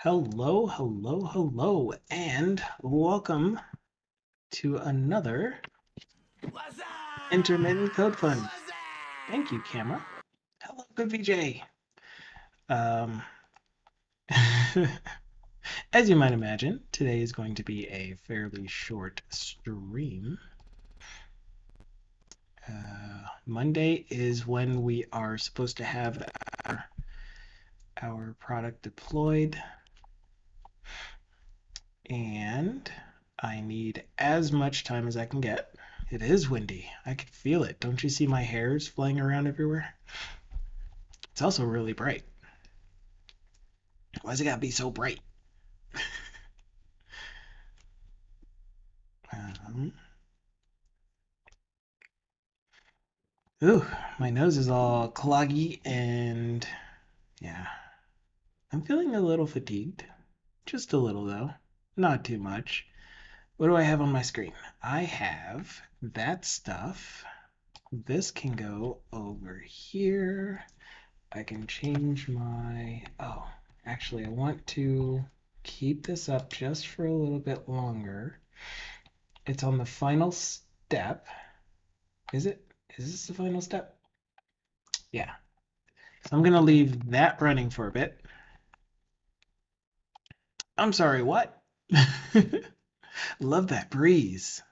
Hello, hello, hello, and welcome to another intermittent code fun. Thank you, camera. Hello, good VJ. Um, as you might imagine, today is going to be a fairly short stream. Monday is when we are supposed to have our product deployed, and I need as much time as I can get. It is windy. I can feel it. Don't you see my hairs flying around everywhere? It's also really bright. Why's it gotta be so bright? Um, Ooh, my nose is all cloggy and yeah, I'm feeling a little fatigued. Just a little though, not too much. What do I have on my screen? I have that stuff. This can go over here. I can change my, oh, actually I want to keep this up just for a little bit longer. It's on the final step. Is it? Is this the final step? Yeah. So I'm gonna leave that running for a bit. I'm sorry, what? Love that breeze.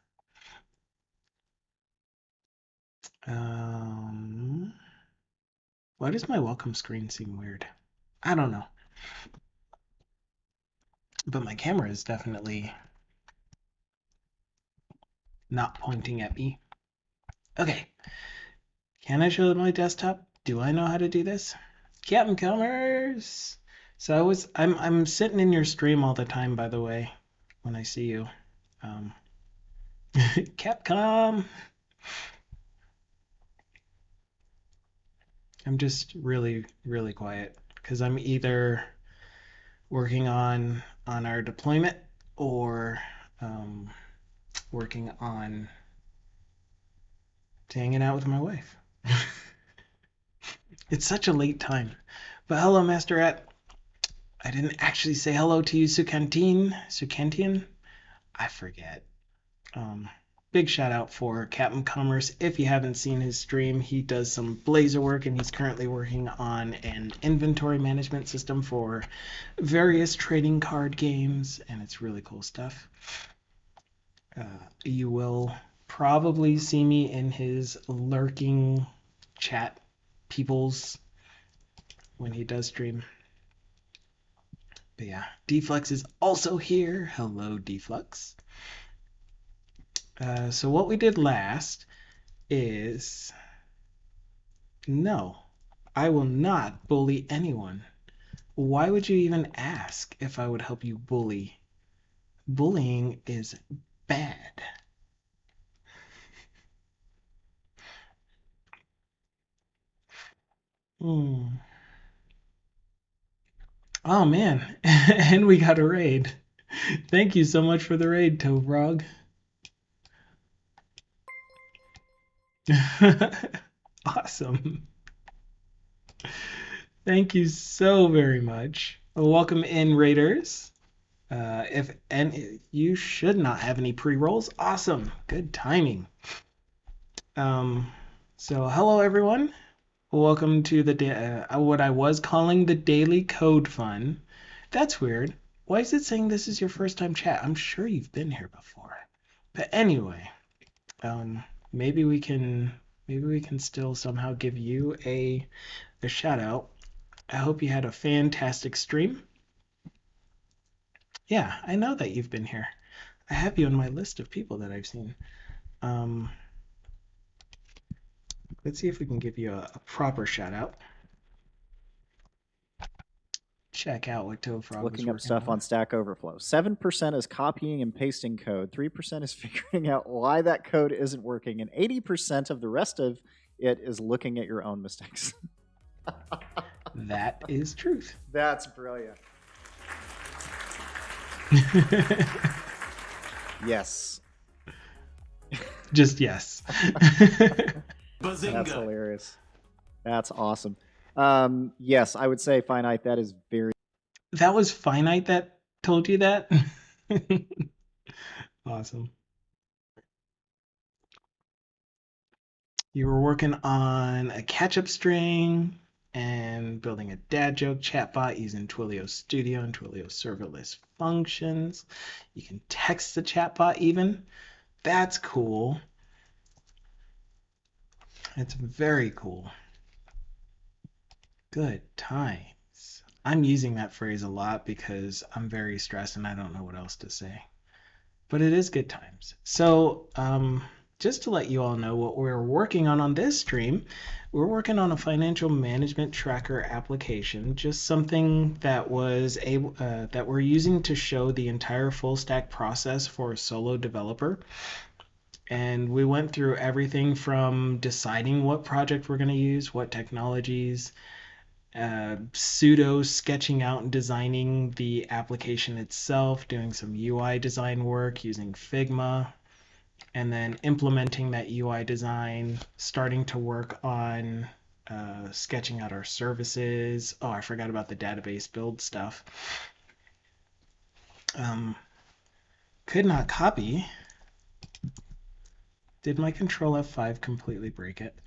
Why does my welcome screen seem weird? I don't know. But my camera is definitely not pointing at me. Okay. Can I show my desktop? Do I know how to do this? Captain Commerce! So I'm sitting in your stream all the time, by the way, when I see you. Capcom! I'm just really, really quiet because I'm either working on our deployment or working on hanging out with my wife. It's such a late time. But hello, Master Rat. I didn't actually say hello to you, Sukantian? I forget. Big shout out for Captain Commerce. If you haven't seen his stream, he does some Blazor work and he's currently working on an inventory management system for various trading card games, and it's really cool stuff. You will probably see me in his lurking chat peoples when he does stream. But yeah, Deflux is also here. Hello, Deflux. So what we did last is, no, I will not bully anyone. Why would you even ask if I would help you bully? Bullying is bad. Oh man, and we got a raid. Thank you so much for the raid, Tovrog. Awesome. Thank you so very much. Welcome in, raiders. If and you should not have any pre-rolls. Awesome, good timing. So hello everyone. Welcome to the what I was calling the daily code fun. That's weird. Why is it saying this is your first time chat? I'm sure you've been here before. But anyway, maybe we can still somehow give you a shout out. I hope you had a fantastic stream. Yeah, I know that you've been here. I have you on my list of people that I've seen. Let's see if we can give you a proper shout out. Check out what Toadfrog looking up stuff on Stack Overflow. 7% is copying and pasting code. 3% is figuring out why that code isn't working. And 80% of the rest of it is looking at your own mistakes. That is truth. That's brilliant. Yes. Just yes. That's hilarious. That's awesome. Yes, I would say finite. That is very. That was Finite that told you that? Awesome. You were working on a catch-up string and building a dad joke chatbot using Twilio Studio and Twilio serverless functions. You can text the chatbot even. That's cool. It's very cool. Good times. I'm using that phrase a lot because I'm very stressed and I don't know what else to say. But it is good times. So, just to let you all know what we're working on this stream, we're working on a financial management tracker application, just something that was able that we're using to show the entire full stack process for a solo developer. And we went through everything from deciding what project we're going to use, what technologies, pseudo sketching out and designing the application itself, doing some UI design work using Figma, and then implementing that UI design, starting to work on sketching out our services. Oh, I forgot about the database build stuff. Um, could not copy. Did my Control F5 completely break it?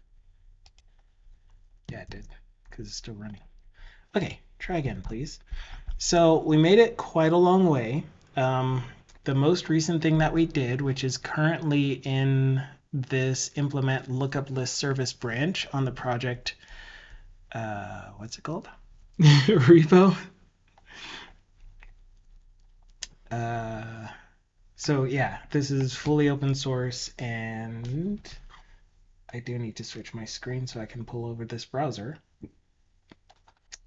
Yeah, it did, because it's still running. Okay, try again, please. So we made it quite a long way. Um, the most recent thing that we did, which is currently in this implement lookup list service branch on the project, what's it called? Repo. Uh, so yeah, this is fully open source, and I do need to switch my screen so I can pull over this browser.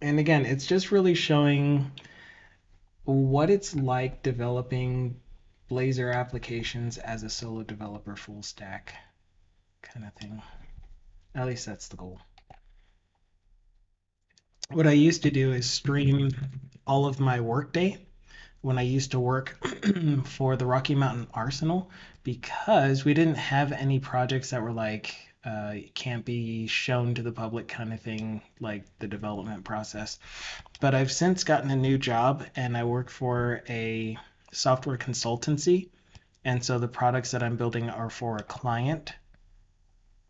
And again, it's just really showing what it's like developing Blazor applications as a solo developer full stack kind of thing. At least that's the goal. What I used to do is stream all of my workday when I used to work for the Rocky Mountain Arsenal because we didn't have any projects that were like can't be shown to the public kind of thing, like the development process. But I've since gotten a new job and I work for a software consultancy. And so the products that I'm building are for a client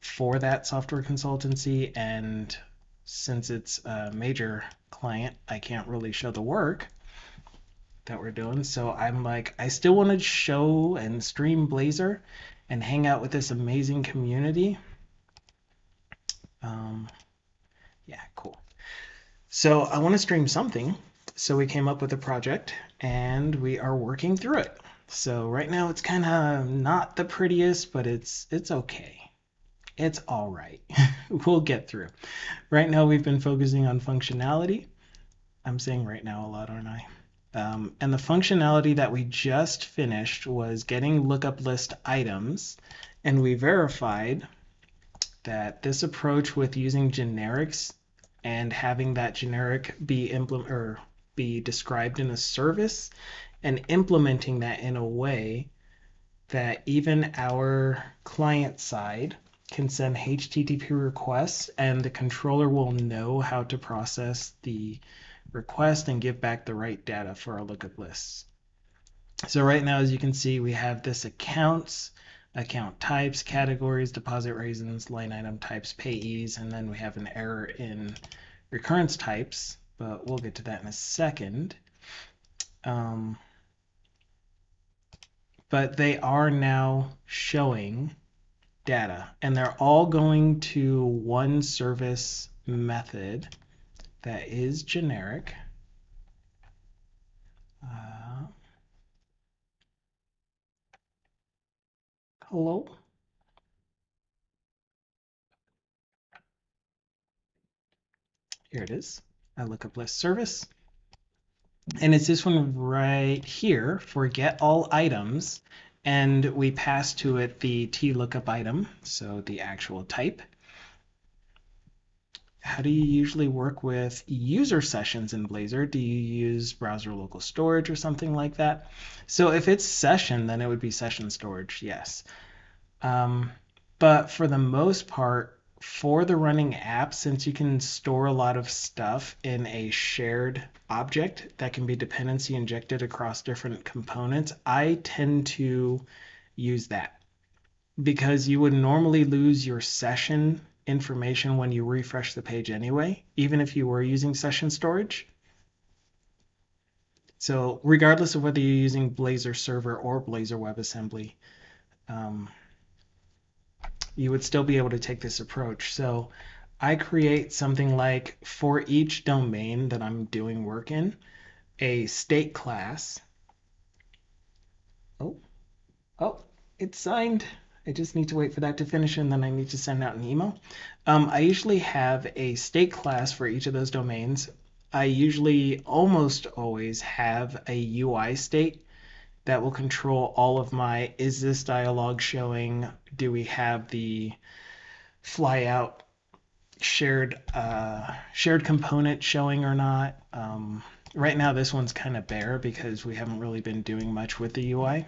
for that software consultancy. And since it's a major client, I can't really show the work that we're doing. So I'm like, I still want to show and stream Blazor and hang out with this amazing community. Um, yeah, cool. So I want to stream something. So we came up with a project and we are working through it. So right now it's kind of not the prettiest, but it's okay. It's all right. We'll get through. Right now we've been focusing on functionality. I'm saying right now a lot, aren't I? And the functionality that we just finished was getting lookup list items, and we verified that this approach with using generics and having that generic be implement or be described in a service and implementing that in a way that even our client side can send HTTP requests and the controller will know how to process the request and give back the right data for our lookup lists. So right now, as you can see, we have this accounts, account types, categories, deposit reasons, line item types, payees, and then we have an error in recurrence types, but we'll get to that in a second. But they are now showing data, and they're all going to one service method that is generic. Hello? Here it is. I look up list service. And it's this one right here for get all items. And we pass to it the lookup item, so the actual type. How do you usually work with user sessions in Blazor? Do you use browser local storage or something like that? So if it's session, then it would be session storage, yes. But for the most part, for the running app, since you can store a lot of stuff in a shared object that can be dependency injected across different components, I tend to use that because you would normally lose your session information when you refresh the page anyway, even if you were using session storage. So regardless of whether you're using Blazor Server or Blazor WebAssembly, um, you would still be able to take this approach. So I create something like, for each domain that I'm doing work in, a state class. Oh, oh, it's signed. I just need to wait for that to finish and then I need to send out an email. I usually have a state class for each of those domains. I usually almost always have a UI state that will control all of my, is this dialog showing? Do we have the fly out shared component showing or not? Right now this one's kind of bare because we haven't really been doing much with the UI.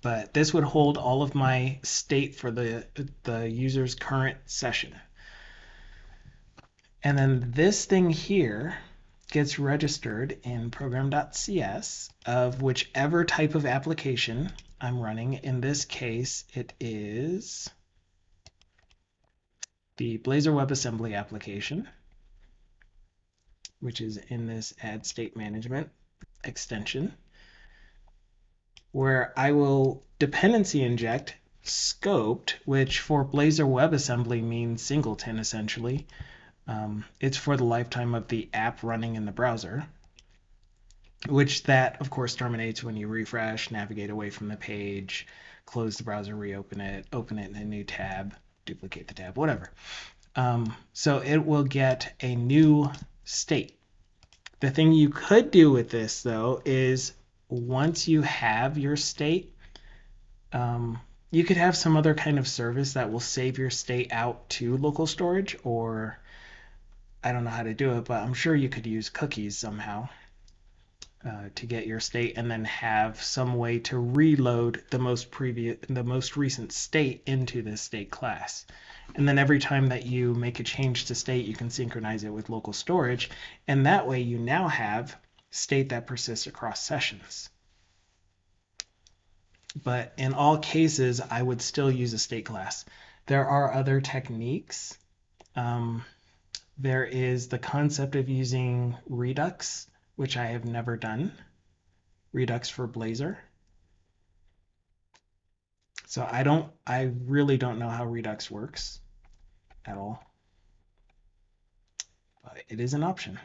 But this would hold all of my state for the user's current session. And then this thing here gets registered in program.cs of whichever type of application I'm running. In this case, it is the Blazor WebAssembly application, which is in this add state management extension, where I will dependency inject scoped, which for Blazor WebAssembly means singleton essentially. It's for the lifetime of the app running in the browser, which that of course terminates when you refresh, navigate away from the page, close the browser, reopen it, open it in a new tab, duplicate the tab, whatever. So it will get a new state. The thing you could do with this though is once you have your state, you could have some other kind of service that will save your state out to local storage, or I don't know how to do it, but I'm sure you could use cookies somehow to get your state and then have some way to reload the most recent state into this state class. And then every time that you make a change to state, you can synchronize it with local storage. And that way you now have state that persists across sessions. But in all cases, I would still use a state class. There are other techniques. There is the concept of using Redux, which I have never done. Redux for Blazor. So I really don't know how Redux works at all. But it is an option.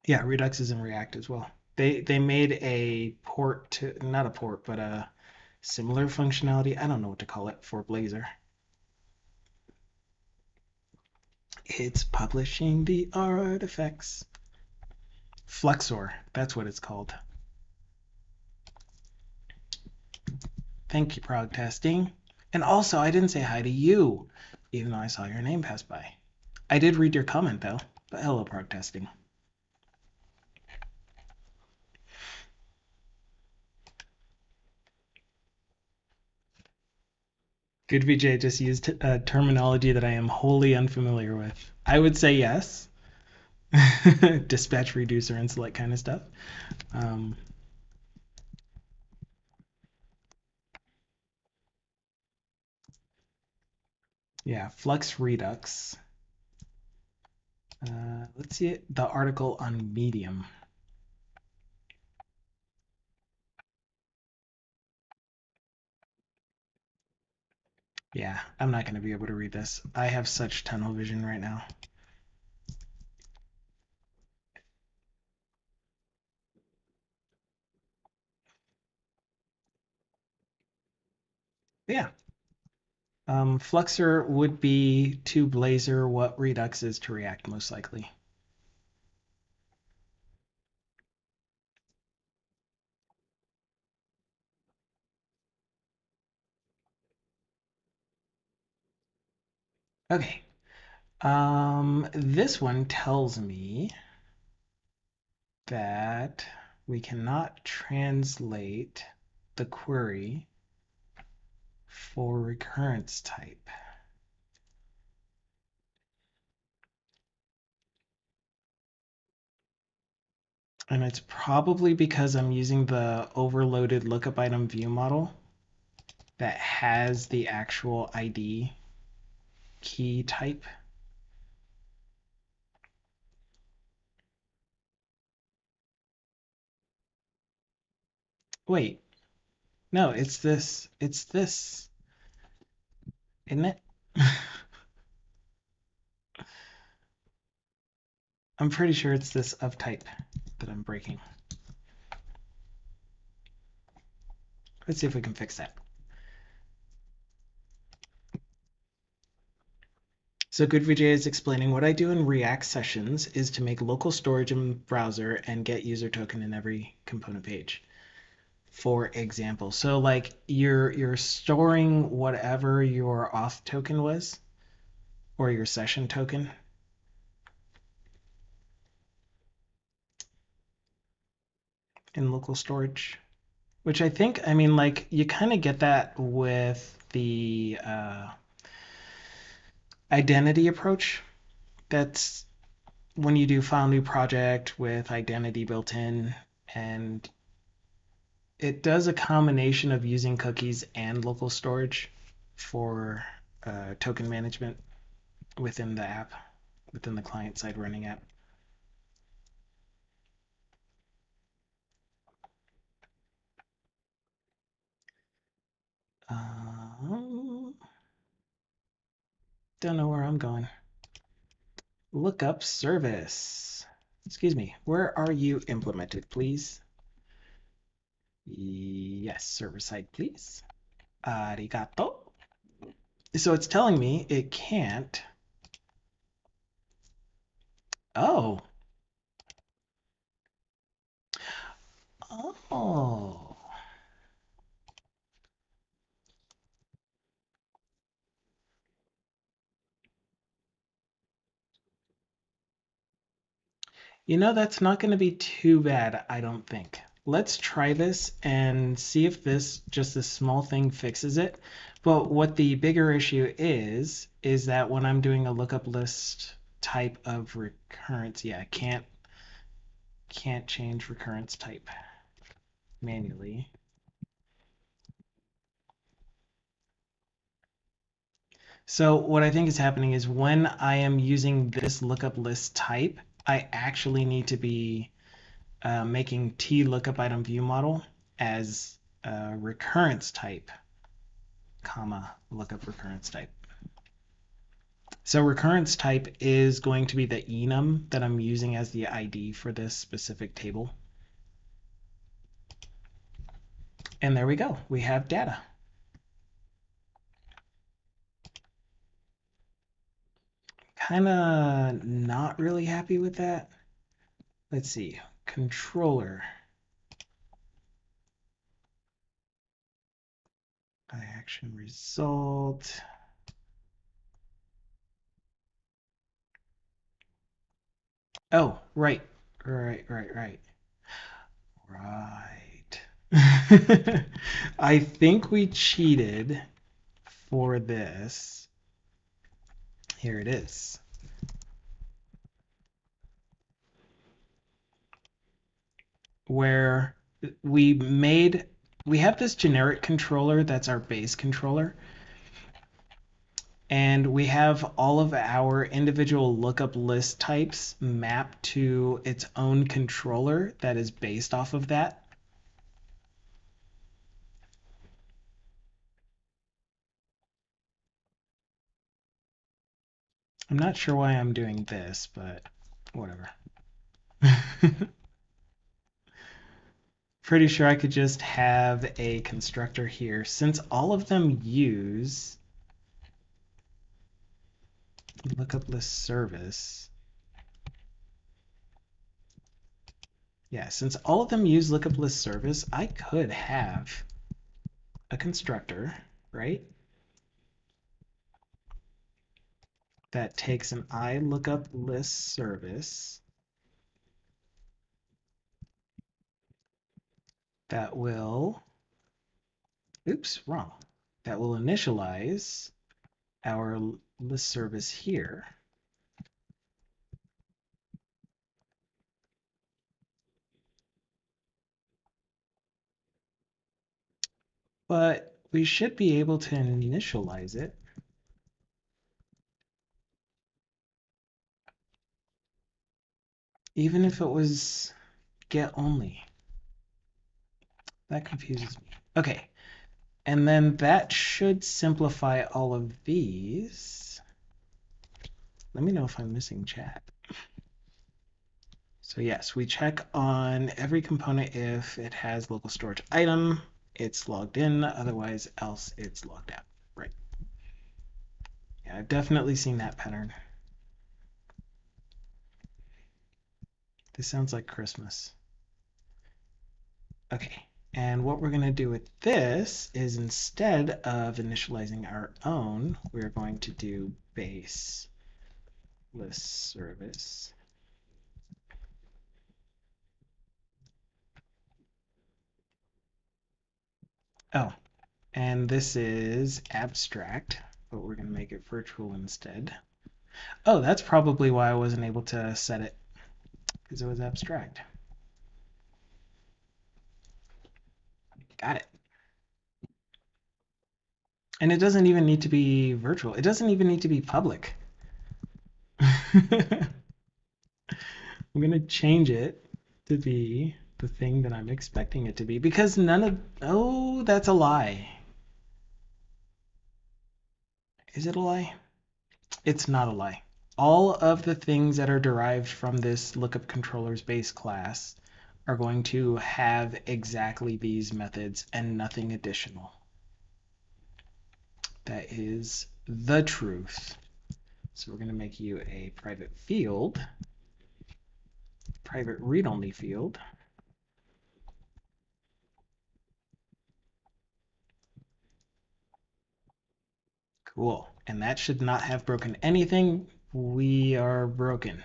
Yeah, Redux is in React as well. They made a port to, not a port, but a similar functionality. I don't know what to call it for Blazor. It's publishing the artifacts. Flexor, that's what it's called. Thank you, prog testing. And also, I didn't say hi to you, even though I saw your name pass by. I did read your comment though, but hello, prog testing. Good VJ just used terminology that I am wholly unfamiliar with. I would say yes. Dispatch reducer and select kind of stuff. Yeah, Flux Redux. Let's see it, the article on Medium. Yeah, I'm not going to be able to read this. I have such tunnel vision right now. Yeah. Fluxor would be to Blazor what Redux is to React, most likely. Okay. This one tells me that we cannot translate the query for recurrence type. And it's probably because I'm using the overloaded lookup item view model that has the actual ID key type. Wait, no, it's this, isn't it? I'm pretty sure it's this of type that I'm breaking. Let's see if we can fix that. So GoodVJ is explaining what I do in React sessions is to make local storage in browser and get user token in every component page. For example, so like you're storing whatever your auth token was or your session token in local storage, which I think, I mean, like you kind of get that with the identity approach. That's when you do file new project with identity built in, and it does a combination of using cookies and local storage for token management within the app, within the client side running app. Don't know where I'm going. Lookup service. Excuse me, where are you implemented, please? Yes, server side, please. Arigato. So it's telling me it can't. Oh. Oh. You know, that's not going to be too bad, I don't think. Let's try this and see if this small thing fixes it. But what the bigger issue is that when I'm doing a lookup list type of recurrence, yeah, can't change recurrence type manually. So what I think is happening is when I am using this lookup list type, I actually need to be making T lookup item view model as a recurrence type, comma, lookup recurrence type. So recurrence type is going to be the enum that I'm using as the ID for this specific table. And there we go. We have data. Kind of not really happy with that. Let's see. Controller. By action result. Oh, right. Right. I think we cheated for this. Here it is. Where we have this generic controller that's our base controller, and we have all of our individual lookup list types mapped to its own controller that is based off of that. I'm not sure why I'm doing this, but whatever. Pretty sure I could just have a constructor here since all of them use lookup list service. Yeah, since all of them use lookup list service, I could have a constructor, right? That takes an I lookup list service that will, oops, wrong. that will initialize our list service here. But we should be able to initialize it. Even if it was get only. That confuses me. Okay, and then that should simplify all of these. Let me know if I'm missing chat. So yes, we check on every component if it has local storage item, it's logged in, otherwise else it's logged out. Right. Yeah, I've definitely seen that pattern. This sounds like Christmas. Okay, and what we're going to do with this is instead of initializing our own, we're going to do base list service. Oh, and this is abstract, but we're going to make it virtual instead. Oh, that's probably why I wasn't able to set it, because it was abstract. Got it. And it doesn't even need to be virtual. It doesn't even need to be public. I'm going to change it to be the thing that I'm expecting it to be, because none of... Oh, that's a lie. Is it a lie? It's not a lie. All of the things that are derived from this lookup controllers base class are going to have exactly these methods and nothing additional. That is the truth. So we're going to make you a private field, private read-only field. Cool. And that should not have broken anything. We are broken.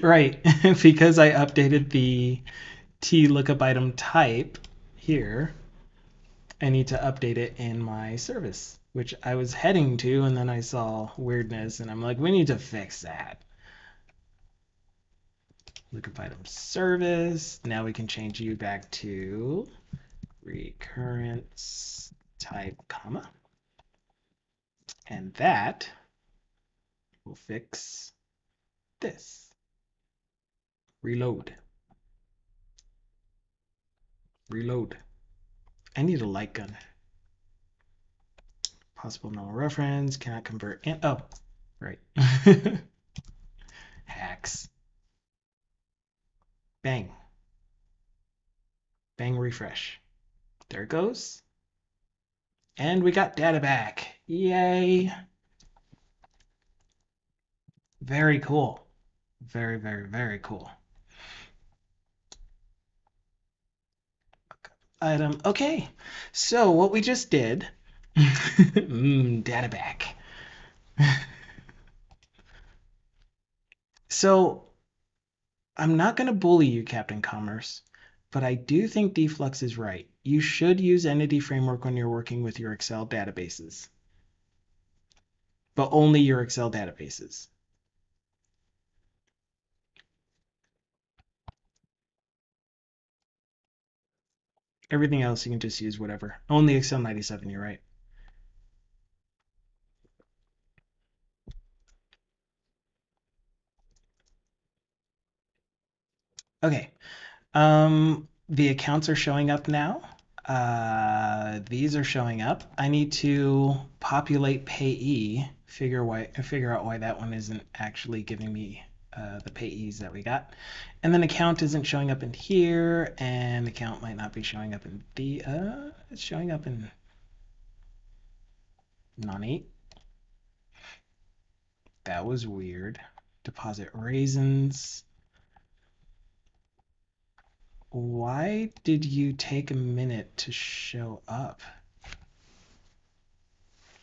Right, because I updated the T lookup item type here, I need to update it in my service, which I was heading to, and then I saw weirdness, and I'm like, we need to fix that. Lookup item service. Now we can change you back to recurrence type, comma. And that will fix this. Reload. Reload. I need a light gun. Possible null reference, cannot convert in. Oh, right. Hacks. Bang. Bang refresh. There it goes. And we got data back. Yay. Very cool. Very, very, very cool. Item. Okay. So what we just did. Data back. So I'm not going to bully you, Captain Commerce, but I do think Deflux is right. You should use Entity Framework when you're working with your Excel databases, but only your Excel databases. Everything else you can just use whatever. Only Excel 97, you're right. Okay. The accounts are showing up now. These are showing up. I need to populate payee, figure out why that one isn't actually giving me the payees that we got. And then account isn't showing up in here, and account might not be showing up in the, it's showing up in non-8. That was weird. Deposit raisins. Why did you take a minute to show up?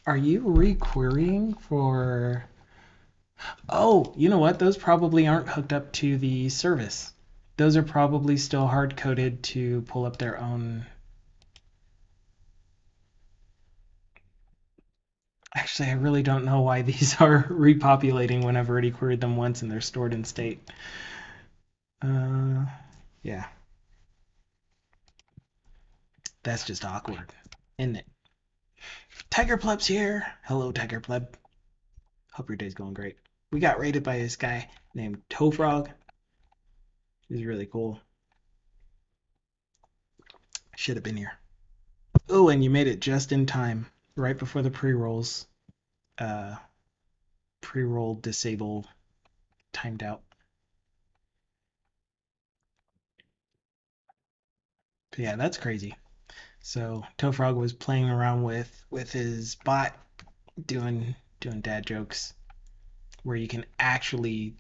Are you requerying for... Oh, you know what? Those probably aren't hooked up to the service. Those are probably still hard-coded to pull up their own Actually, I really don't know why these are repopulating when I've already queried them once and they're stored in state. Yeah, that's just awkward, isn't it? Tiger Pleb's here. Hello, Tiger Pleb. Hope your day's going great. We got raided by this guy named Toefrog. He's really cool. Should have been here. Oh, and you made it just in time, right before the pre-rolls. Uh, Pre-roll disable timed out. But yeah, that's crazy. So Toefrog was playing around with his bot, doing dad jokes, where you can actually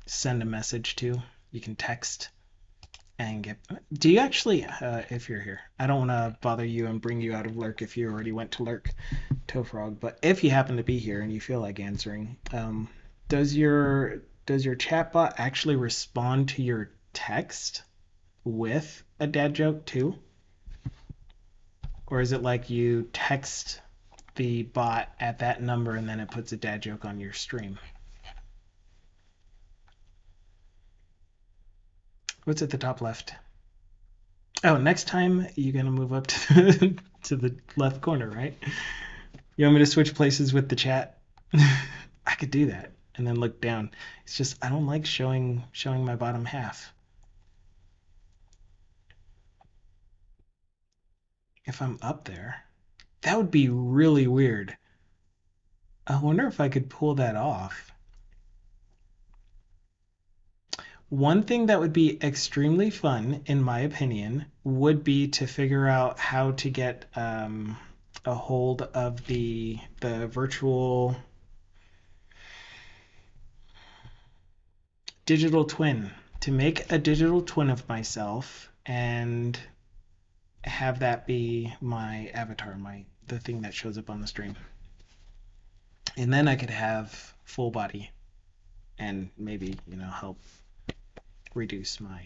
send a message to. You can text and get. Do you actually, if you're here, I don't want to bother you and bring you out of lurk if you already went to lurk, Toefrog. But if you happen to be here and you feel like answering, does your chatbot actually respond to your text with a dad joke too? Or is it like you text the bot at that number and then it puts a dad joke on your stream? What's at the top left? Oh, next time you're gonna move up to to the left corner, right? You want me to switch places with the chat? I could do that and then look down. It's just I don't like showing my bottom half. If I'm up there, that would be really weird. I wonder if I could pull that off. One thing that would be extremely fun, in my opinion, would be to figure out how to get a hold of the virtual digital twin. To make a digital twin of myself and have that be my avatar, the thing that shows up on the stream. And then I could have full body and maybe, help reduce my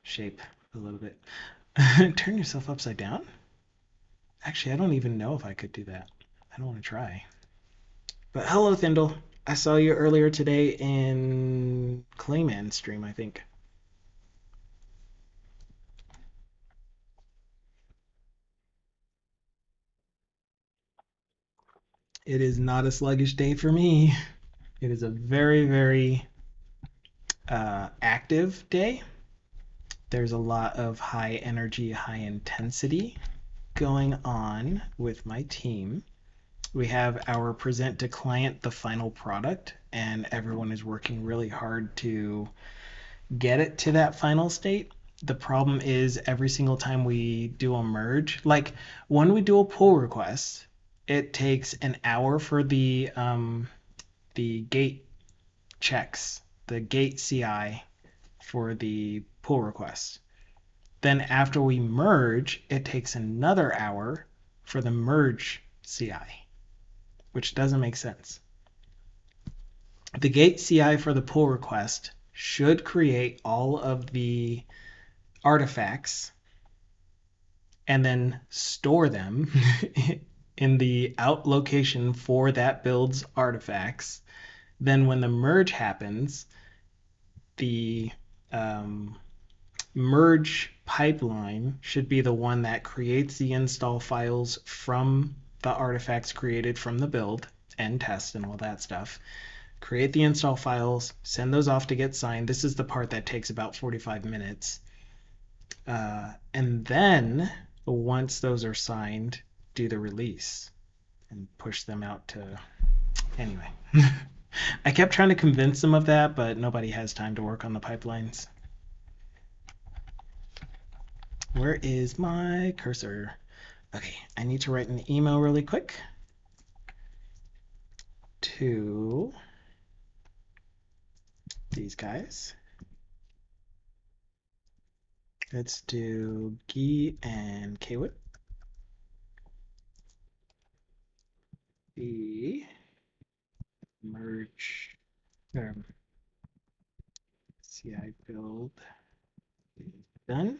shape a little bit. Turn yourself upside down? Actually, I don't even know if I could do that. I don't want to try. But hello, Thindle. I saw you earlier today in Clayman's stream, I think. It is not a sluggish day for me. It is a very, very active day. There's a lot of high energy, high intensity going on with my team. We have our present to client, the final product, and everyone is working really hard to get it to that final state. The problem is every single time we do a merge, like when we do a pull request, it takes an hour for the gate checks, the gate CI for the pull request. Then after we merge, it takes another hour for the merge CI, which doesn't make sense. The gate CI for the pull request should create all of the artifacts and then store them in the out location for that build's artifacts. Then when the merge happens, the merge pipeline should be the one that creates the install files from the artifacts created from the build and test and all that stuff. Create the install files, send those off to get signed. This is the part that takes about 45 minutes. And then once those are signed, do the release and push them out to. Anyway, I kept trying to convince them of that, but nobody has time to work on the pipelines. Where is my cursor? Okay, I need to write an email really quick to these guys. Let's do Gee and Kwit. The merge CI build is done.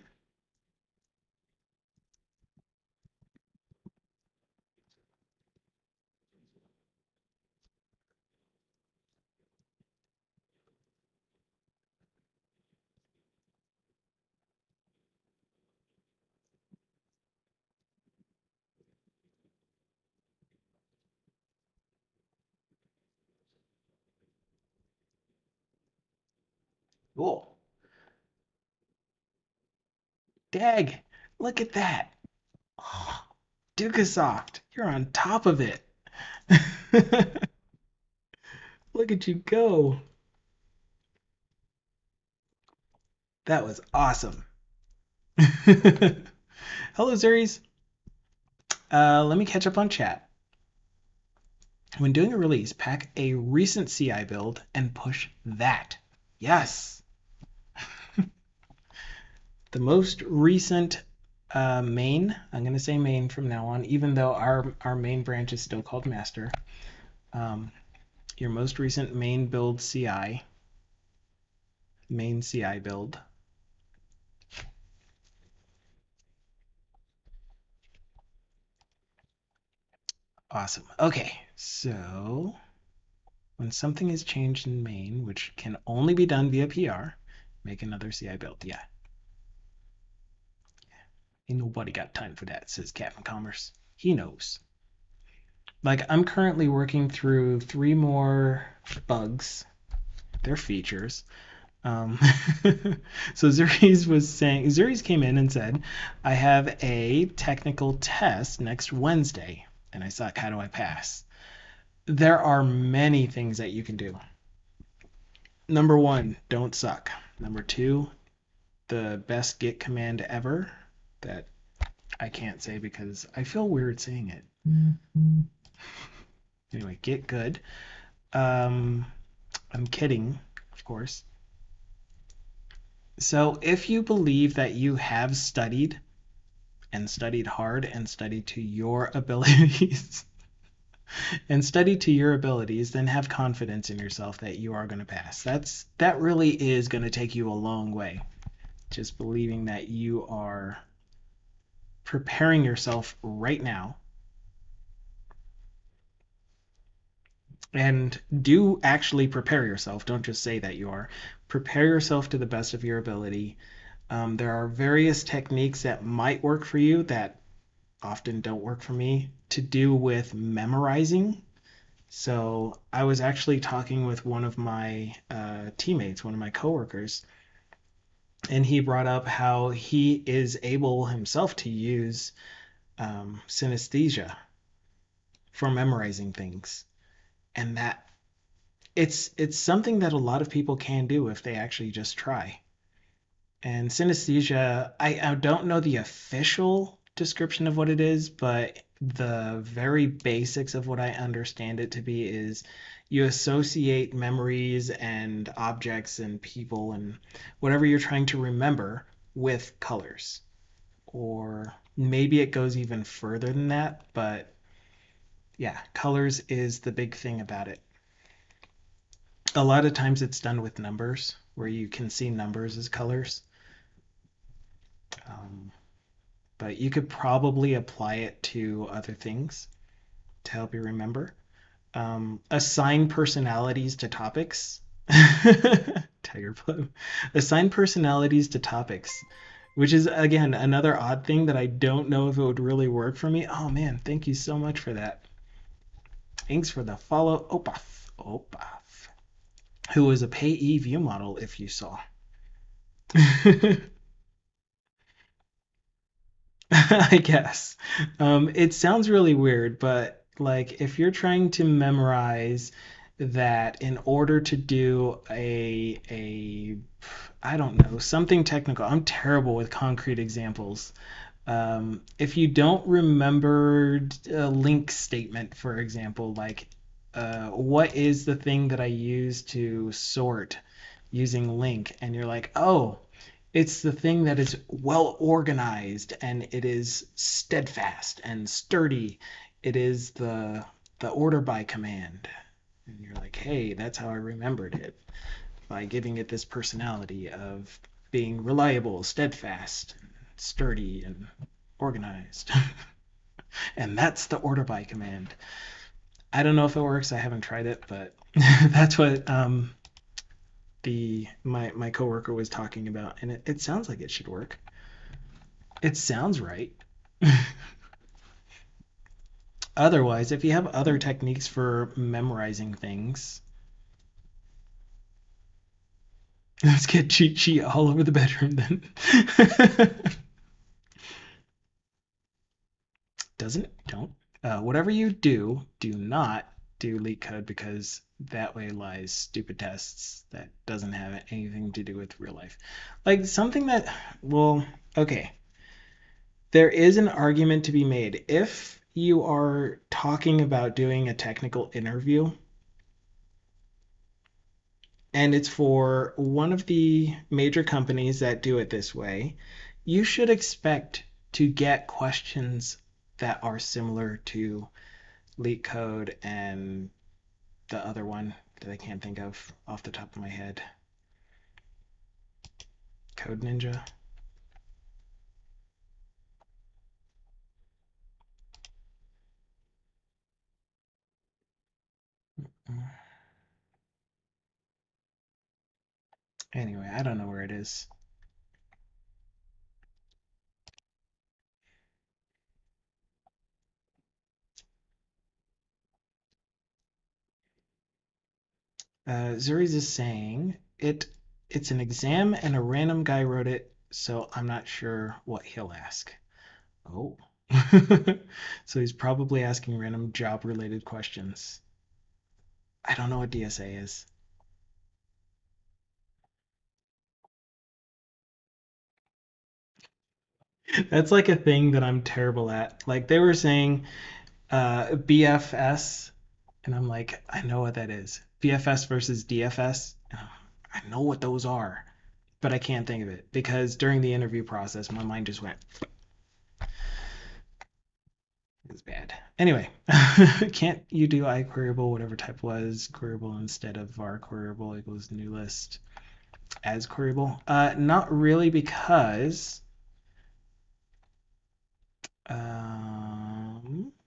Cool. Dag, look at that. Oh, Dukasoft, you're on top of it. Look at you go. That was awesome. Hello, Zeries. Let me catch up on chat. When doing a release, pack a recent CI build and push that. Yes. The most recent main, I'm going to say main from now on, even though our main branch is still called master. Um, your most recent main build CI, main CI build. Awesome. Okay, so when something is changed in main, which can only be done via PR, make another CI build. Yeah. Ain't nobody got time for that, says Captain Commerce. He knows. Like, I'm currently working through 3 more bugs. They're features. Um, so Zuri's came in and said, I have a technical test next Wednesday. And I thought, how do I pass? There are many things that you can do. Number 1, don't suck. Number 2, the best Git command ever that I can't say because I feel weird saying it. Anyway, Git good. I'm kidding, of course. So if you believe that you have studied and studied hard and studied to your abilities then have confidence in yourself that you are going to pass. That really is going to take you a long way. Just believing that you are preparing yourself right now. And do actually prepare yourself. Don't just say that you are. Prepare yourself to the best of your ability. There are various techniques that might work for you that often don't work for me to do with memorizing. So I was actually talking with one of my teammates, one of my coworkers, and he brought up how he is able himself to use synesthesia for memorizing things, and that it's something that a lot of people can do if they actually just try. And synesthesia, I don't know the official description of what it is, but the very basics of what I understand it to be is you associate memories and objects and people and whatever you're trying to remember with colors. Or maybe it goes even further than that, but yeah, colors is the big thing about it. A lot of times it's done with numbers, where you can see numbers as colors. Um, but you could probably apply it to other things to help you remember. Assign personalities to topics. Tiger Blow. Assign personalities to topics, which is, again, another odd thing that I don't know if it would really work for me. Oh, man, thank you so much for that. Thanks for the follow, Opaf, who is a payee view model, if you saw. I guess. It sounds really weird, but like if you're trying to memorize that in order to do a I don't know, something technical. I'm terrible with concrete examples. If you don't remember a link statement, for example, like what is the thing that I use to sort using link, and you're like, oh, it's the thing that is well organized and it is steadfast and sturdy. It is the order by command. And you're like, hey, that's how I remembered it, by giving it this personality of being reliable, steadfast, sturdy, and organized. And that's the order by command. I don't know if it works. I haven't tried it, but that's what my coworker was talking about, and it sounds like it should work. It sounds right. Otherwise, if you have other techniques for memorizing things, Let's get cheat sheet all over the bedroom then. Doesn't don't whatever you do, do not do leak code because that way lies stupid tests that doesn't have anything to do with real life. Like something that well, okay. There is an argument to be made. If you are talking about doing a technical interview and it's for one of the major companies that do it this way, you should expect to get questions that are similar to leak code and the other one that I can't think of off the top of my head. Code Ninja. Anyway, I don't know where it is. Zuri's is saying it's an exam and a random guy wrote it, so I'm not sure what he'll ask. Oh. So he's probably asking random job related questions. I don't know what DSA is. That's like a thing that I'm terrible at. Like they were saying BFS, and I'm like, I know what that is. BFS versus DFS. I know what those are, but I can't think of it because during the interview process, my mind just went. It's bad. Anyway, can't you do iQueryable, whatever type was queryable instead of var queryable equals new list as queryable? Not really because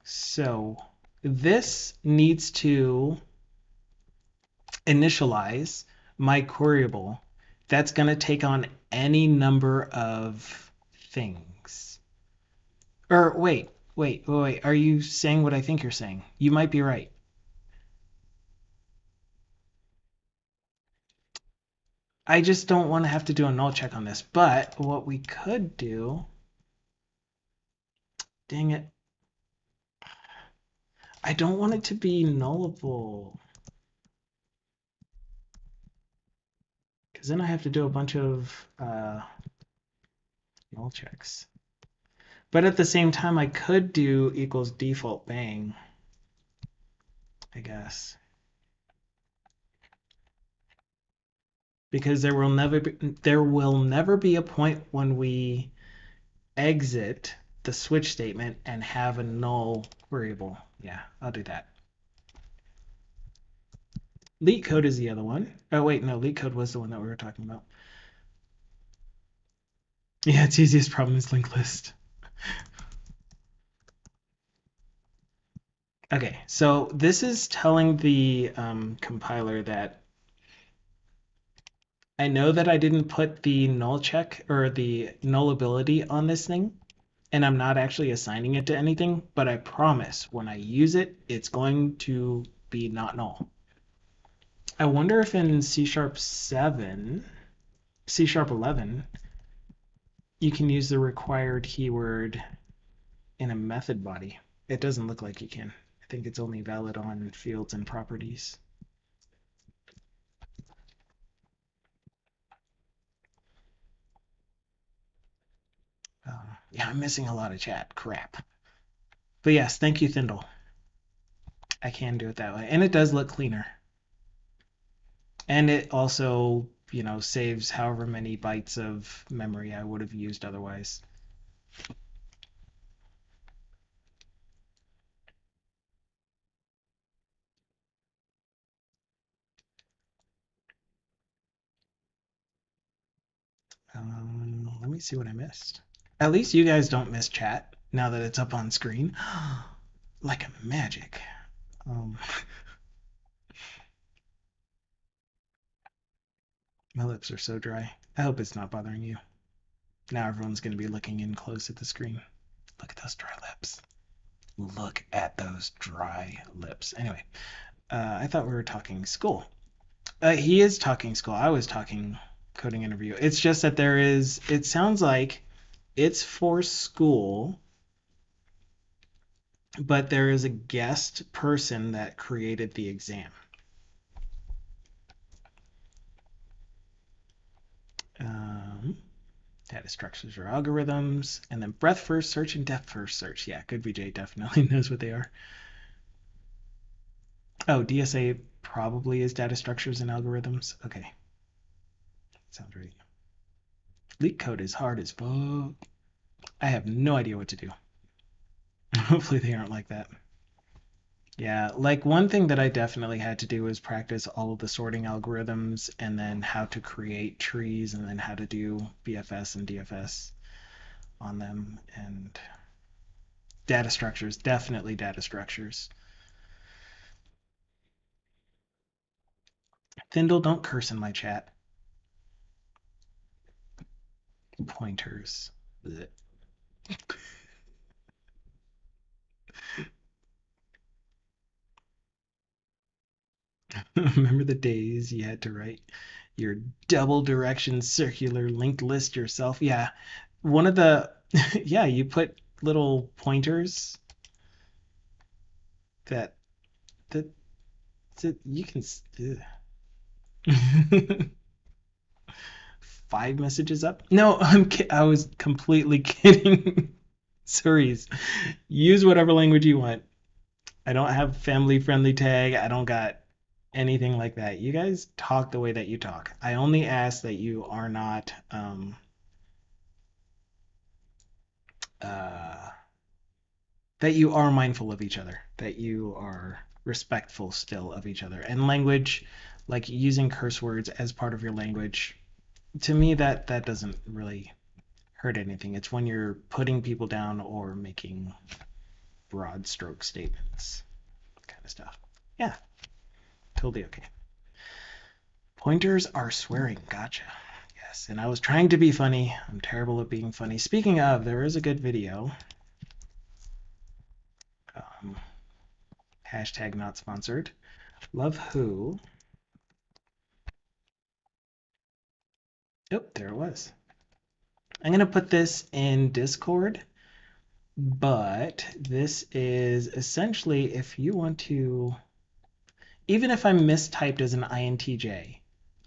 so this needs to initialize my queryable. That's going to take on any number of things. Or wait. Are you saying what I think you're saying? You might be right. I just don't want to have to do a null check on this. But what we could do, dang it, I don't want it to be nullable. Because then I have to do a bunch of null checks. But at the same time, I could do equals default bang, I guess. Because there will never be a point when we exit the switch statement and have a null variable. Yeah, I'll do that. Leak code is the other one. Oh wait, no, leak code was the one that we were talking about. Yeah, its easiest problem is linked list. Okay, so this is telling the compiler that I know that I didn't put the null check or the nullability on this thing, and I'm not actually assigning it to anything, but I promise when I use it, it's going to be not null. I wonder if in C# 7, C# 11, you can use the required keyword in a method body. It doesn't look like you can. I think it's only valid on fields and properties. Yeah, I'm missing a lot of chat. Crap. But yes, thank you, Thindle. I can do it that way. And it does look cleaner. And it also, saves however many bytes of memory I would have used otherwise. Let me see what I missed. At least you guys don't miss chat now that it's up on screen. Like magic. Um, my lips are so dry. I hope it's not bothering you. Now everyone's going to be looking in close at the screen. Look at those dry lips. Look at those dry lips. Anyway, I thought we were talking school. He is talking school. I was talking coding interview. It's just that it sounds like it's for school, but there is a guest person that created the exam. Um, Data structures or algorithms, and then breadth first search and depth first search. Yeah, good VJ definitely knows what they are. Oh, DSA probably is data structures and algorithms. Okay, sounds right. Leak code is hard as fuck. I have no idea what to do. Hopefully they aren't like that. Yeah, like one thing that I definitely had to do was practice all of the sorting algorithms and then how to create trees and then how to do BFS and DFS on them, and data structures, definitely data structures. Thindle, don't curse in my chat. Pointers. Remember the days you had to write your double direction circular linked list yourself? Yeah. One of the, yeah, you put little pointers that, that, that you can, 5 messages up? No, I was completely kidding. Sorry. Use whatever language you want. I don't have family friendly tag. I don't got anything like that. You guys talk the way that you talk. I only ask that you are not uh, that you are mindful of each other, that you are respectful still of each other. And language, like using curse words as part of your language, to me that doesn't really hurt anything. It's when you're putting people down or making broad stroke statements, kind of stuff. Yeah, totally okay. Pointers are swearing. Gotcha. Yes, and I was trying to be funny. I'm terrible at being funny. Speaking of, there is a good video. Um, hashtag not sponsored. Love who. Oh, there it was. I'm going to put this in Discord, but this is essentially if you want to, even if I'm mistyped as an INTJ,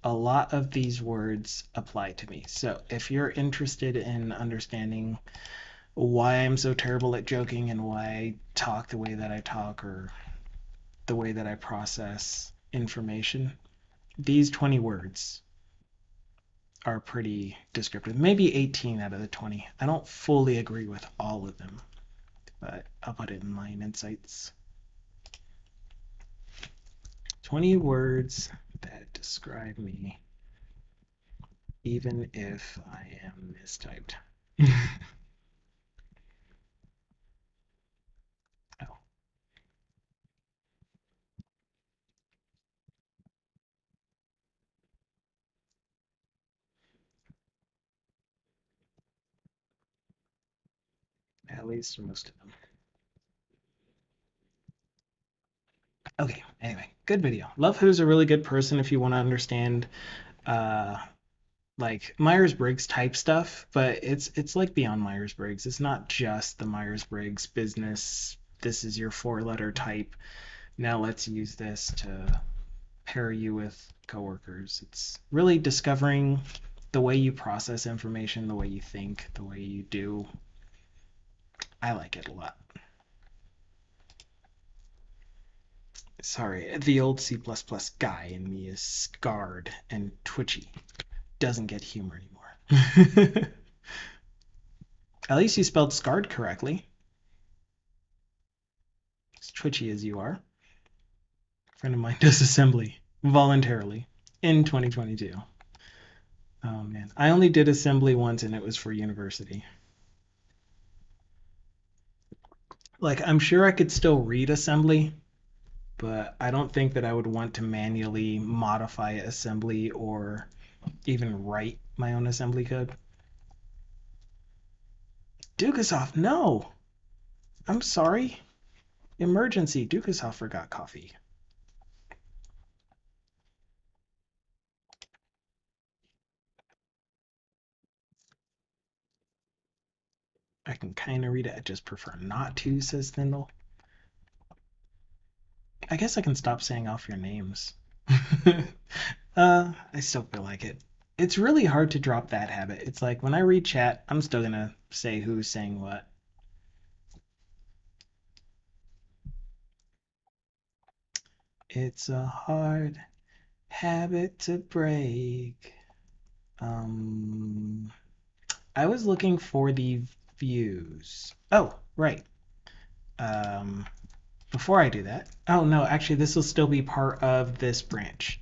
a lot of these words apply to me. So if you're interested in understanding why I'm so terrible at joking and why I talk the way that I talk or the way that I process information, these 20 words are pretty descriptive. Maybe 18 out of the 20. I don't fully agree with all of them, but I'll put it in line insights. 20 words that describe me, even if I am mistyped. Oh, at least most of them. Okay, anyway, good video. Love Who's a really good person if you want to understand uh, like Myers-Briggs type stuff, but it's like beyond Myers-Briggs. It's not just the Myers-Briggs business. This is your 4-letter type. Now let's use this to pair you with coworkers. It's really discovering the way you process information, the way you think, the way you do. I like it a lot. Sorry, the old C++ guy in me is scarred and twitchy. Doesn't get humor anymore. At least you spelled scarred correctly. As twitchy as you are. A friend of mine does assembly voluntarily in 2022. Oh man, I only did assembly once and it was for university. Like, I'm sure I could still read assembly, but I don't think that I would want to manually modify assembly or even write my own assembly code. Dukasoft, no! I'm sorry. Emergency, Dukasoft forgot coffee. I can kind of read it. I just prefer not to, says Thindle. I guess I can stop saying off your names. I still feel like it. It's really hard to drop that habit. It's like when I read chat, I'm still gonna say who's saying what. It's a hard habit to break. Um, I was looking for the views. Oh, right. Um, Before I do that, oh no, actually, this will still be part of this branch.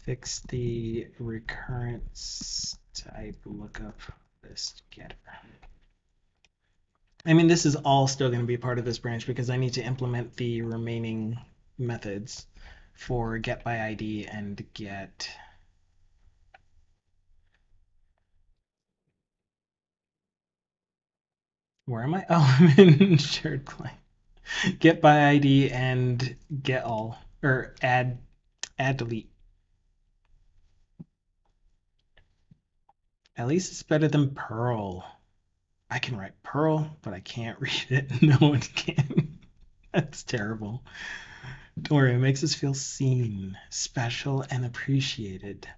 Fix the recurrence type lookup list getter. I mean, this is all still going to be part of this branch because I need to implement the remaining methods for get by ID and get. Where am I? Oh, I'm in shared client. Get by ID and get all, or add delete. At least it's better than Perl. I can write Perl, but I can't read it. No one can. That's terrible. Don't worry, it makes us feel seen, special, and appreciated,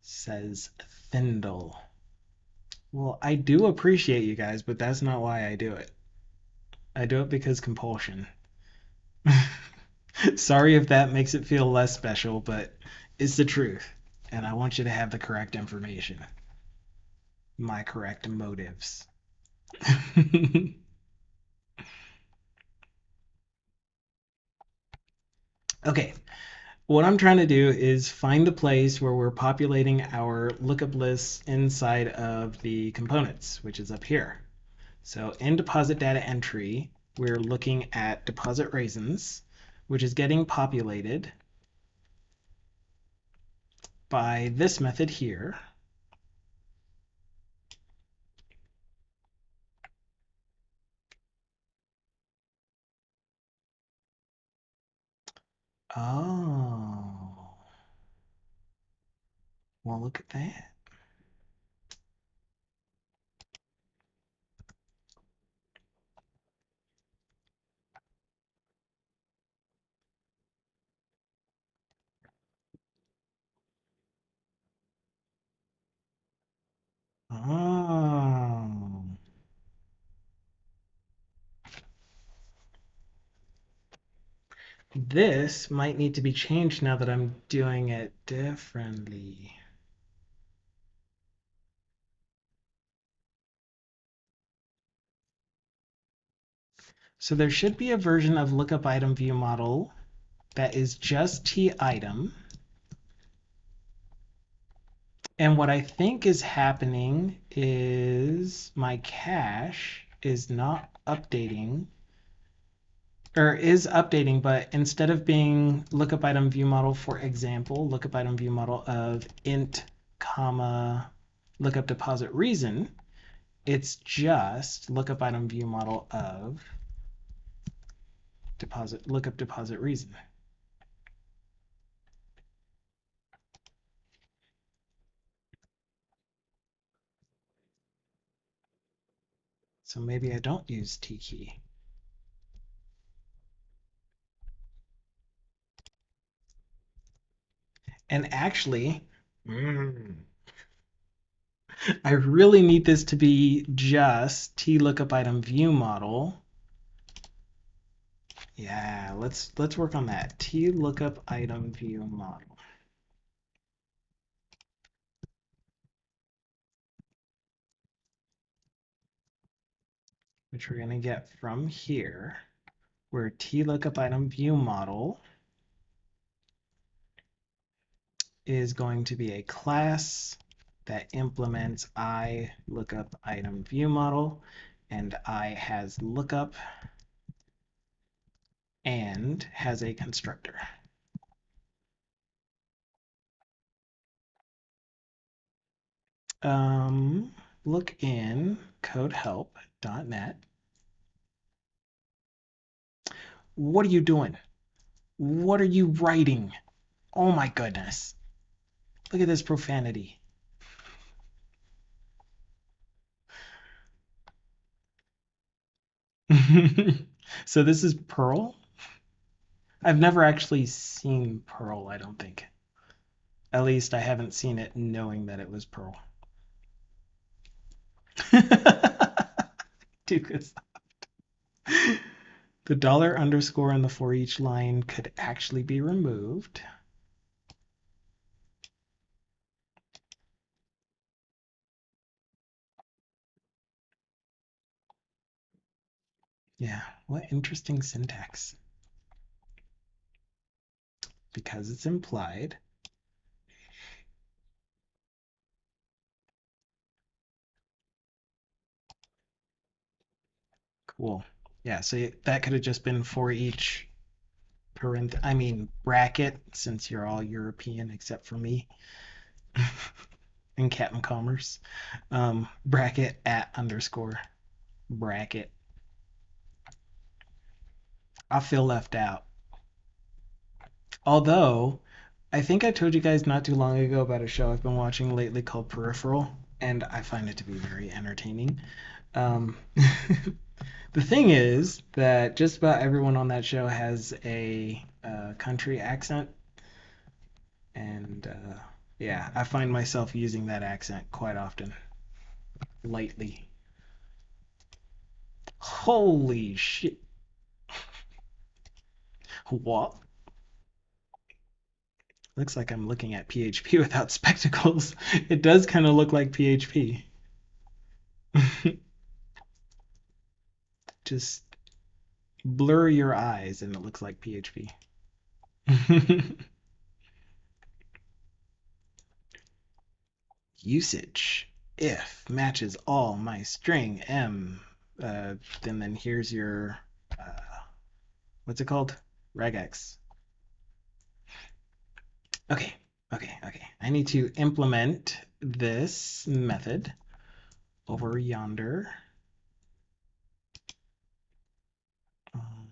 says Thindle. Well, I do appreciate you guys, but that's not why I do it. I do it because compulsion. Sorry if that makes it feel less special, but it's the truth. And I want you to have the correct information. My correct motives. Okay, what I'm trying to do is find the place where we're populating our lookup lists inside of the components, which is up here. So in deposit data entry, we're looking at deposit raisins, which is getting populated by this method here. Oh, well, look at that. Oh, this might need to be changed now that I'm doing it differently. So there should be a version of lookup item view model that is just t item. And what I think is happening is my cache is not updating, or is updating, but instead of being lookup item view model, for example, lookup item view model of int comma lookup deposit reason, it's just lookup item view model of deposit lookup deposit reason. So maybe I don't use T key. And actually, I really need this to be just T lookup item view model. Yeah, let's work on that. T lookup item view model, which we're gonna get from here, where T lookup item view model is going to be a class that implements I lookup item view model, and I has lookup and has a constructor. Look in codehelp.net. What are you doing? What are you writing? Oh my goodness. Look at this profanity. So this is Pearl. I've never actually seen Pearl, I don't think. At least I haven't seen it knowing that it was Pearl. Dude, the dollar underscore and the for each line could actually be removed. Yeah, what interesting syntax. Because it's implied. Cool. Yeah, so that could have just been for each bracket, since you're all European except for me and Captain Commerce. Bracket at underscore bracket. I feel left out. Although, I think I told you guys not too long ago about a show I've been watching lately called Peripheral, and I find it to be very entertaining. Um, the thing is that just about everyone on that show has a country accent, and yeah, I find myself using that accent quite often, lightly. Holy shit! What? Looks like I'm looking at PHP without spectacles. It does kind of look like PHP. Just blur your eyes and it looks like PHP. Usage. If matches all my string M, then here's your, what's it called? Regex. Okay, okay. I need to implement this method over yonder. Um,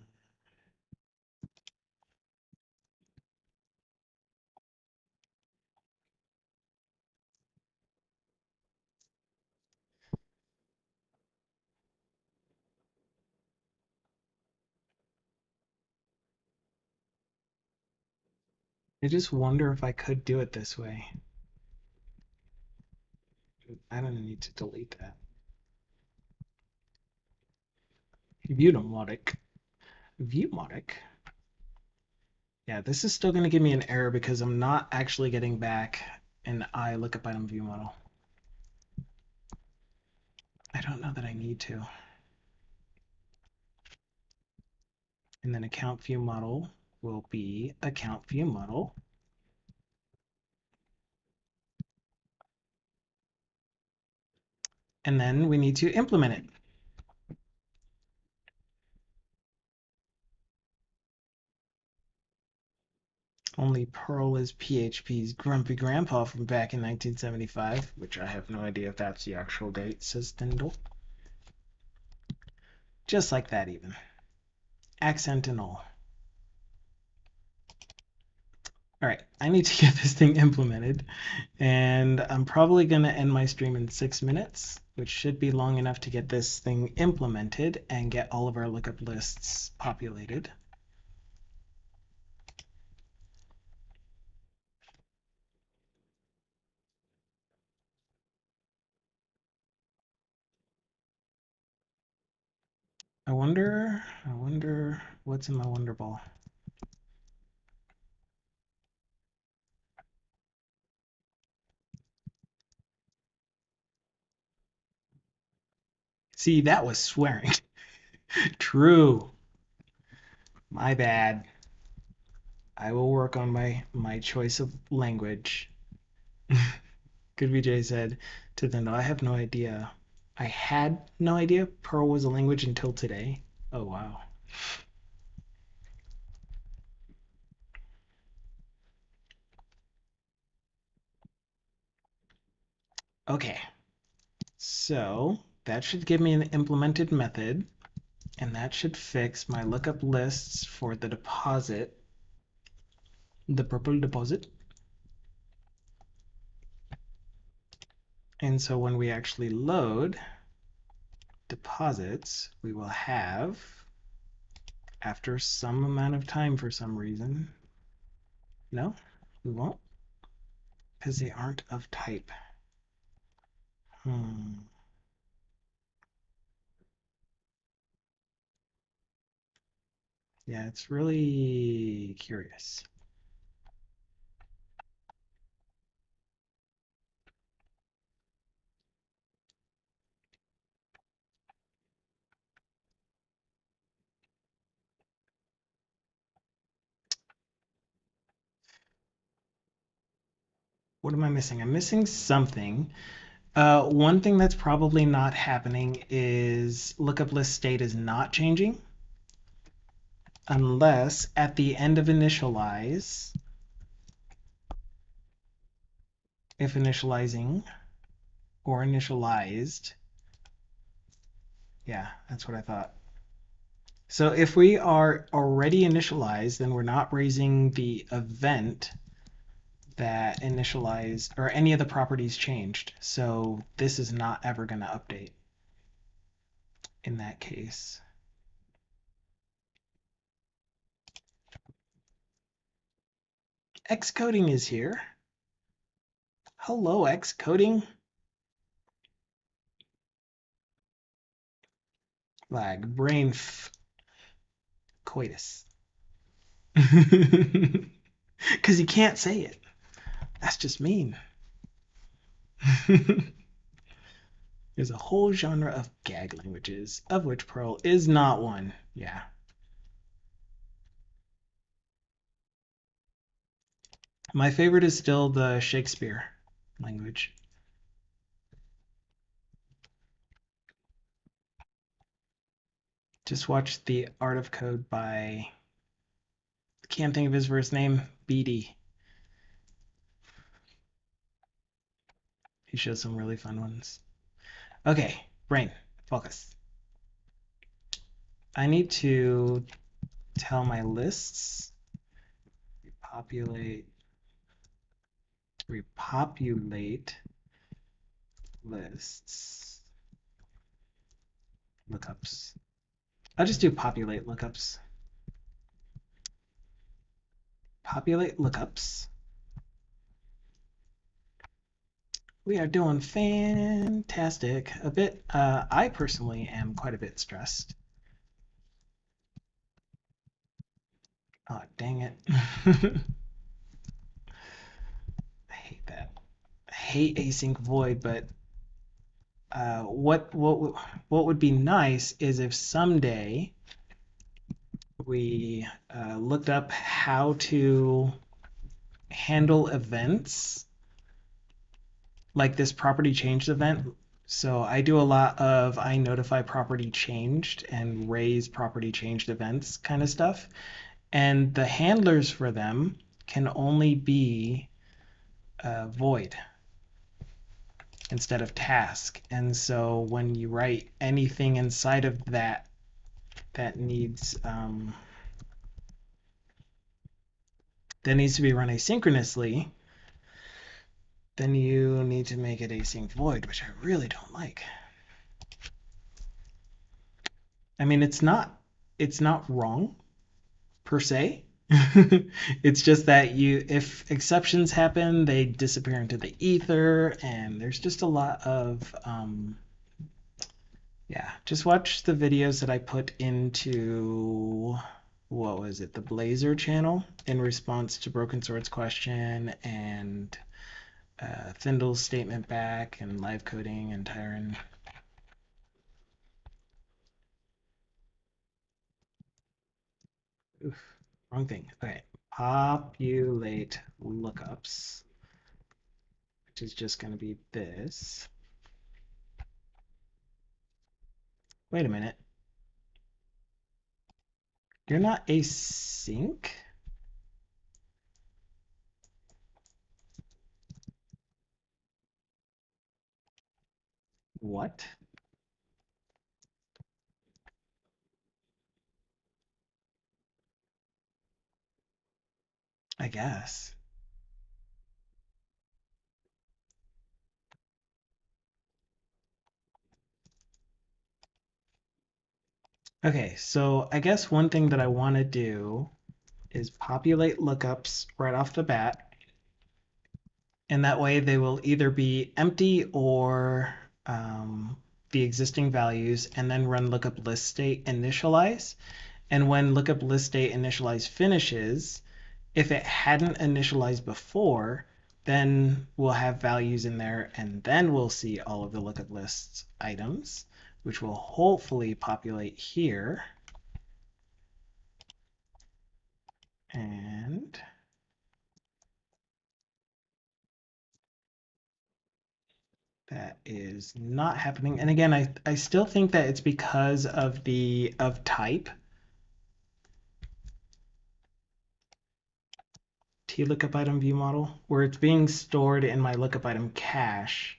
I just wonder if I could do it this way. I don't need to delete that. Viewmodic. Viewmodic. Yeah, this is still going to give me an error because I'm not actually getting back an I lookup item view model. I don't know that I need to. And then account view model will be account view model. And then we need to implement it. Only Perl is PHP's grumpy grandpa from back in 1975, which I have no idea if that's the actual date, says Dindle. Just like that even. Accent and all. All right, I need to get this thing implemented, and I'm probably going to end my stream in 6 minutes, which should be long enough to get this thing implemented and get all of our lookup lists populated. I wonder what's in my wonder ball. See, that was swearing. True. My bad. I will work on my choice of language. Good VJ said to them, I have no idea. I had no idea Perl was a language until today. Oh wow. Okay. So that should give me an implemented method, and that should fix my lookup lists for the deposit, the purple deposit. And so when we actually load, deposits, we will have, after some amount of time for some reason, no, we won't, because they aren't of type. Yeah, it's really curious. What am I missing? I'm missing something. One thing that's probably not happening is lookup list state is not changing unless at the end of initialize, if initializing or initialized, yeah, that's what I thought. So if we are already initialized, then we're not raising the event that initialized or any of the properties changed. So this is not ever going to update in that case. Xcoding is here. Hello, Xcoding. Lag, brain coitus. Because you can't say it. That's just mean. There's a whole genre of gag languages, of which Perl is not one. Yeah. My favorite is still the Shakespeare language. Just watch The Art of Code by, can't think of his first name, BD. He shows some really fun ones. Okay, brain, focus. I need to tell my lists, repopulate lists, lookups. I'll just do populate lookups. Populate lookups. We are doing fantastic. A bit, I personally am quite a bit stressed. Oh, dang it. I hate that. I hate async void, but what would be nice is if someday we looked up how to handle events like this property changed event. So I do a lot of I notify property changed and raise property changed events kind of stuff. And the handlers for them can only be void instead of task. And so when you write anything inside of that that needs to be run asynchronously, then you need to make it async void, which I really don't like. I mean, it's not wrong per se. It's just that if exceptions happen, they disappear into the ether, and there's just a lot of yeah. Just watch the videos that I put into, what was it, the Blazor channel in response to Broken Sword's question and Thindle's statement back and live coding and Tyron. Oof, wrong thing. Okay, populate lookups, which is just going to be this. Wait a minute. You're not async? What? I guess. Okay, so I guess one thing that I want to do is populate lookups right off the bat, and that way they will either be empty or the existing values, and then run lookup list state initialize. And when lookup list state initialize finishes, if it hadn't initialized before, then we'll have values in there, and then we'll see all of the lookup lists items, which will hopefully populate here. And that is not happening. And again, I still think that it's because of the of type. TLOOKUP item view model, where it's being stored in my lookup item cache.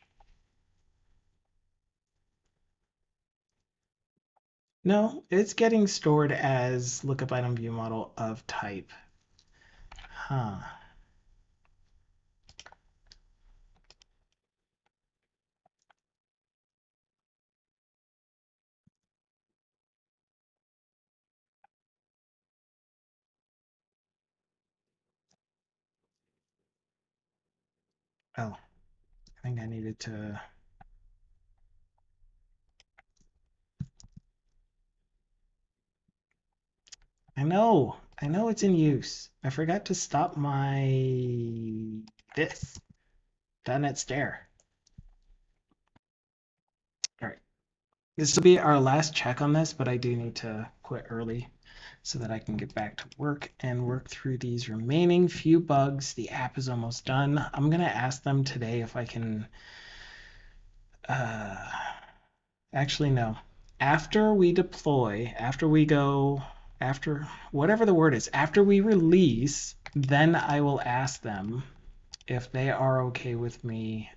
No, it's getting stored as lookup item view model of type. Huh. Oh, I think I needed to. I know it's in use. I forgot to stop my this .NET Stare. All right, this will be our last check on this, but I do need to quit early so that I can get back to work and work through these remaining few bugs. The app is almost done. I'm gonna ask them today if I can. Uh, Actually, no. After we deploy, after we go, after whatever the word is, after we release, then I will ask them if they are okay with me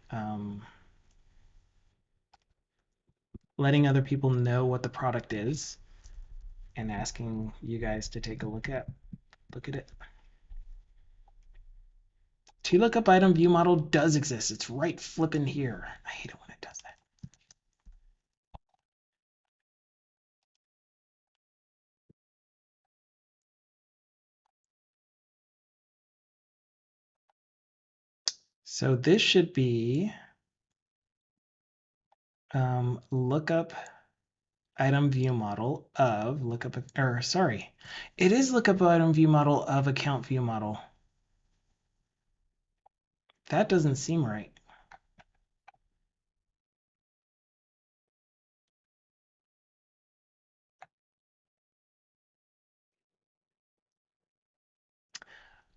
letting other people know what the product is and asking you guys to take a look at it. TLOOKUP item view model does exist. It's right flipping here. I hate it when it does that. So this should be lookup item view model of lookup, or sorry, it is lookup item view model of account view model. That doesn't seem right.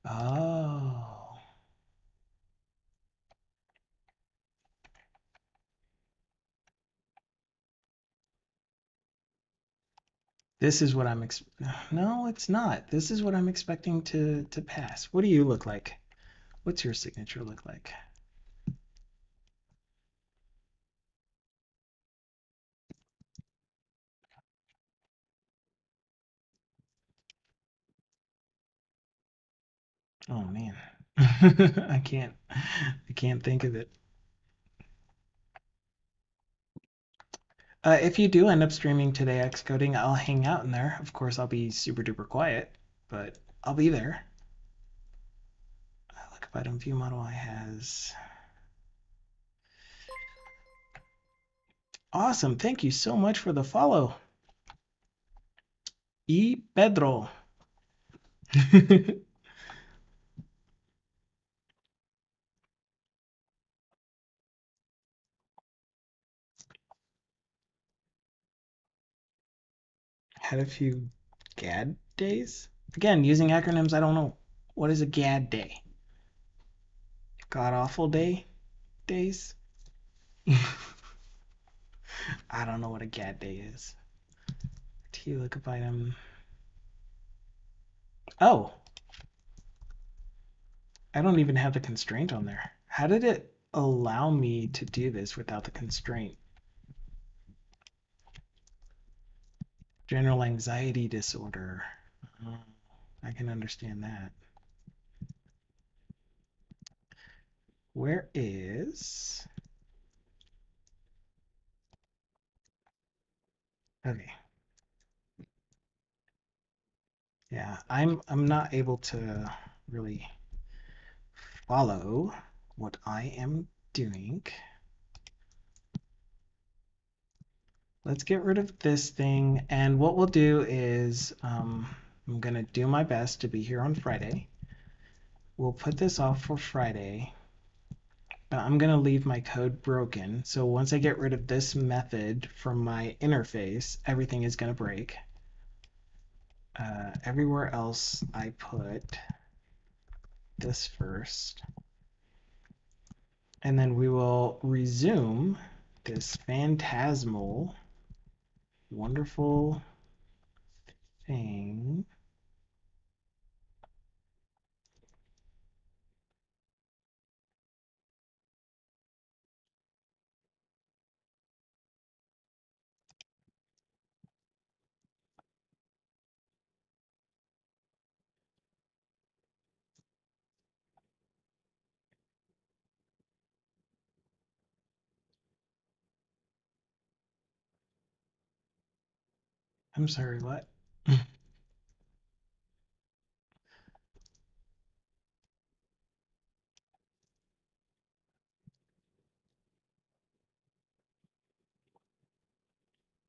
Oh, this is what I'm no, it's not. This is what I'm expecting to pass. What do you look like? What's your signature look like? Oh man. I can't think of it. If you do end up streaming today Xcoding, I'll hang out in there. Of course, I'll be super duper quiet, but I'll be there. Lookup item view model I has. Awesome. Thank you so much for the follow. Y Pedro. Had a few GAD days. Again, using acronyms, I don't know. What is a GAD day? God awful day? Days? I don't know what a GAD day is. T lookup item. Oh, I don't even have the constraint on there. How did it allow me to do this without the constraint? General anxiety disorder. Oh, I can understand that. Where is... Okay. Yeah, I'm not able to really follow what I am doing. Let's get rid of this thing, and what we'll do is I'm gonna do my best to be here on Friday. We'll put this off for Friday, but I'm gonna leave my code broken. So once I get rid of this method from my interface, everything is gonna break. Everywhere else I put this first, and then we will resume this phantasmal, wonderful thing. I'm sorry, what?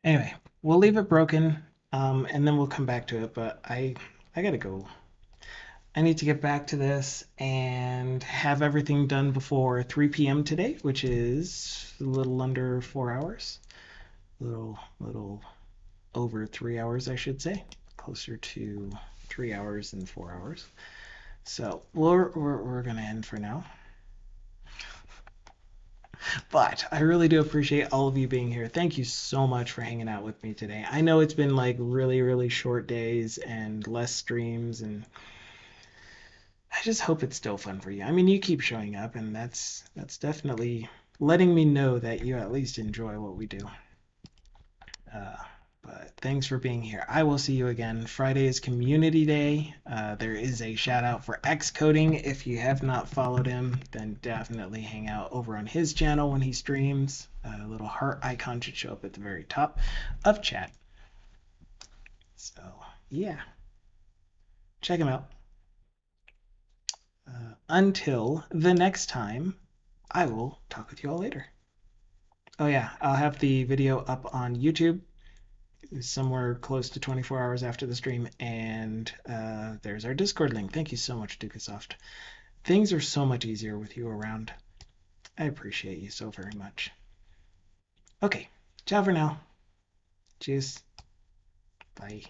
Anyway, we'll leave it broken, and then we'll come back to it. But I gotta go. I need to get back to this and have everything done before 3 p.m. today, which is a little under 4 hours. Little over 3 hours, I should say. Closer to 3 hours and 4 hours. So we're gonna end for now. But I really do appreciate all of you being here. Thank you so much for hanging out with me today. I know it's been like really short days and less streams, and I just hope it's still fun for you. I mean, you keep showing up, and that's definitely letting me know that you at least enjoy what we do. Uh, but thanks for being here. I will see you again. Friday is Community Day. There is a shout out for Xcoding. If you have not followed him, then definitely hang out over on his channel when he streams. A little heart icon should show up at the very top of chat. So, yeah, check him out. Until the next time, I will talk with you all later. Oh, yeah, I'll have the video up on YouTube somewhere close to 24 hours after the stream. And there's our Discord link. Thank you so much, Dukasoft. Things are so much easier with you around. I appreciate you so very much. Okay, ciao for now. Cheers. Bye.